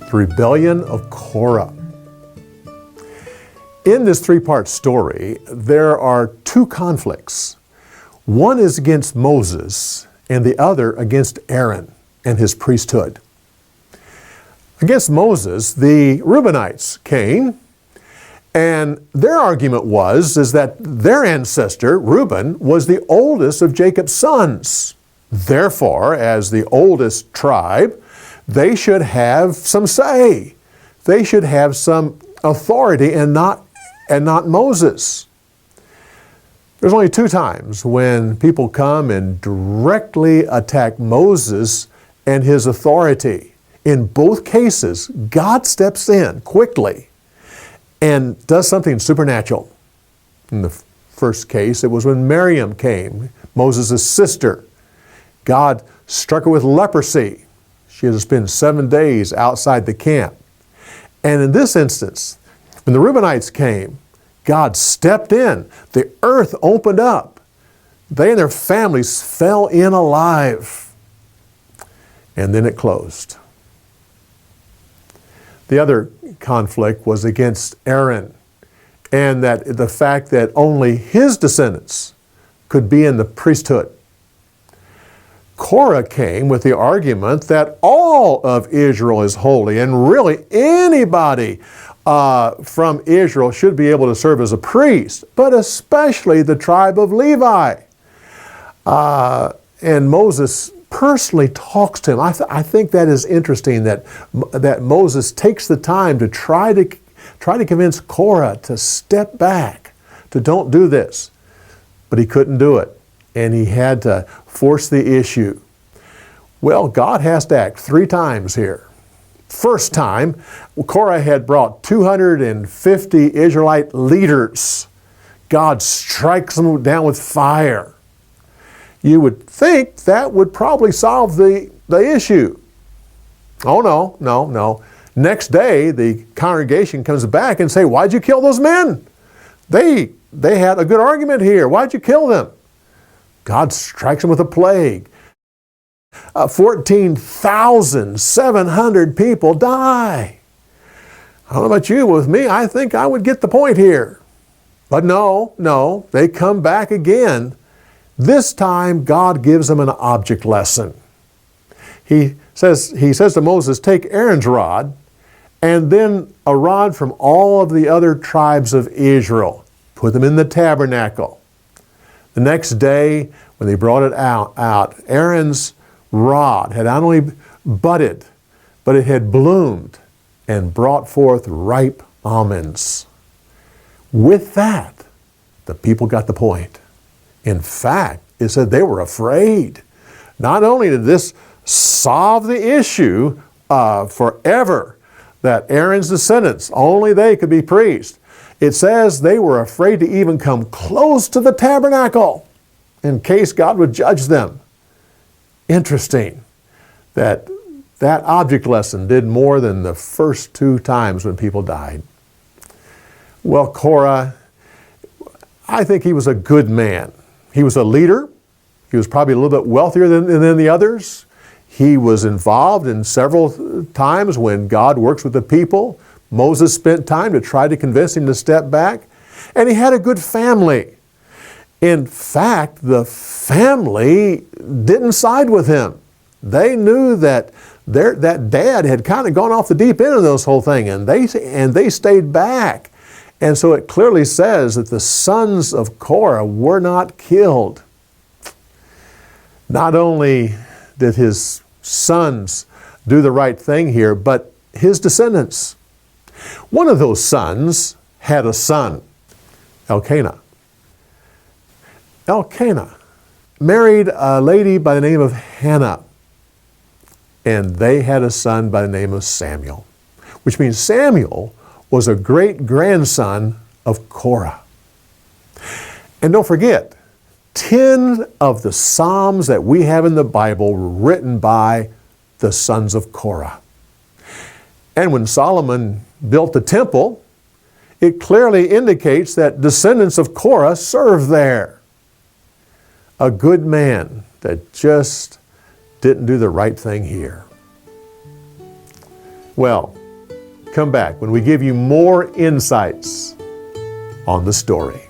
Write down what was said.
The rebellion of Korah. In this three-part story, there are two conflicts. One is against Moses, and the other against Aaron and his priesthood. Against Moses, the Reubenites came, and their argument is that their ancestor, Reuben, was the oldest of Jacob's sons. Therefore, as the oldest tribe, they should have some say. They should have some authority and not Moses. There's only two times when people come and directly attack Moses and his authority. In both cases, God steps in quickly and does something supernatural. In the first case, it was when Miriam came, Moses' sister. God struck her with leprosy. She had to spend 7 days outside the camp. And in this instance, when the Reubenites came, God stepped in. The earth opened up. They and their families fell in alive. And then it closed. The other conflict was against Aaron, and that the fact that only his descendants could be in the priesthood. Korah came with the argument that all of Israel is holy, and really anybody from Israel should be able to serve as a priest, but especially the tribe of Levi. And Moses personally talks to him. I think that is interesting that Moses takes the time to try to convince Korah to step back, to don't do this. But he couldn't do it, and he had to force the issue. Well, God has to act 3 times here. First time, Korah had brought 250 Israelite leaders. God strikes them down with fire. You would think that would probably solve the issue. Oh, no. Next day, the congregation comes back and say, "Why'd you kill those men? They had a good argument here. Why'd you kill them?" God strikes them with a plague. 14,700 people die. I don't know about you, but with me, I think I would get the point here. But no, they come back again. This time, God gives them an object lesson. He says to Moses, "Take Aaron's rod, and then a rod from all of the other tribes of Israel. Put them in the tabernacle." The next day, when they brought it out, Aaron's rod had not only budded, but it had bloomed and brought forth ripe almonds. With that, the people got the point. In fact, it said they were afraid. Not only did this solve the issue forever, that Aaron's descendants, only they could be priests, it says they were afraid to even come close to the tabernacle in case God would judge them. Interesting that object lesson did more than the first 2 times when people died. Well, Korah, I think he was a good man. He was a leader. He was probably a little bit wealthier than the others. He was involved in several times when God works with the people. Moses spent time to try to convince him to step back. And he had a good family. In fact, the family didn't side with him. They knew that dad had kind of gone off the deep end of this whole thing, and they stayed back. And so it clearly says that the sons of Korah were not killed. Not only did his sons do the right thing here, but his descendants. One of those sons had a son, Elkanah. Elkanah married a lady by the name of Hannah, and they had a son by the name of Samuel, which means Samuel was a great-grandson of Korah. And don't forget, 10 of the Psalms that we have in the Bible were written by the sons of Korah. And when Solomon built the temple, it clearly indicates that descendants of Korah served there. A good man that just didn't do the right thing here. Well, come back when we give you more insights on the story.